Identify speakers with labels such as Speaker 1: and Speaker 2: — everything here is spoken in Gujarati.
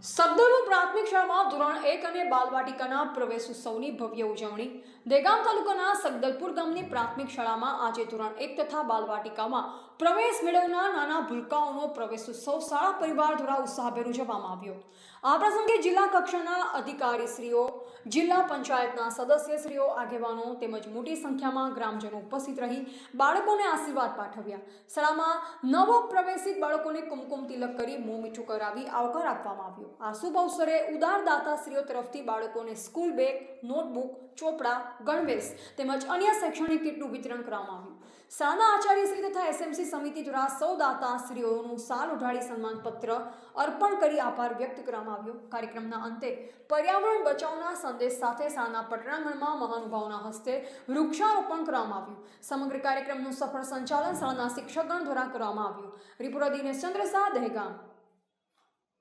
Speaker 1: સગદરપુર પ્રાથમિક શાળામાં ધોરણ 1 અને બાલવાટિકાના પ્રવેશ ઉત્સવની ભવ્ય ઉજવણી. દેગામ તાલુકાના સગદલપુર ગામની પ્રાથમિક શાળામાં આજે ધોરણ 1 તથા બાલવાટિકામાં પ્રવેશ મેળવનાર નાના ભૂલકાઓનો પ્રવેશ ઉત્સવ શાળા પરિવાર દ્વારા ઉત્સાહભેર ઉજવવામાં આવ્યો. આ પ્રસંગે જિલ્લા કક્ષાના અધિકારીશ્રીઓ, જિલ્લા પંચાયતના સદસ્યશ્રીઓ, આગેવાનો તેમજ મોટી સંખ્યામાં ગ્રામજનો ઉપસ્થિત રહી બાળકોને આશીર્વાદ પાઠવ્યા. શાળામાં નવ પ્રવેશિત બાળકોને કુમકુમ તિલક કરી મોં મીઠું કરાવી આવકાર આપવામાં આવ્યો. આ શુભ અવસરે ઉદાર દાતાશ્રીઓ તરફથી બાળકોને સ્કૂલ બેગ, નોટબુક, ચોપડા, ગણવેશ તેમજ અન્ય શૈક્ષણિક કીટનું વિતરણ કરવામાં આવ્યું. શાળાના આચાર્યશ્રી તથા એસએમસી સમિતિ દ્વારા સૌ દાતાશ્રીઓનું શાલ ઉઢાડી સન્માનપત્ર અર્પણ કરી આભાર વ્યક્ત કરવામાં આવ્યો. કાર્યક્રમના અંતે પર્યાવરણ બચાવના સંદેશ સાથે શાળાના પટાંગણમાં મહાનુભાવોના હસ્તે વૃક્ષારોપણ કરવામાં આવ્યું. સમગ્ર કાર્યક્રમનું સફળ સંચાલન શાળાના શિક્ષકગણ દ્વારા કરવામાં આવ્યું. રિપોર્ટર દિનેશ ચંદ્ર શાહ, દહેગામ.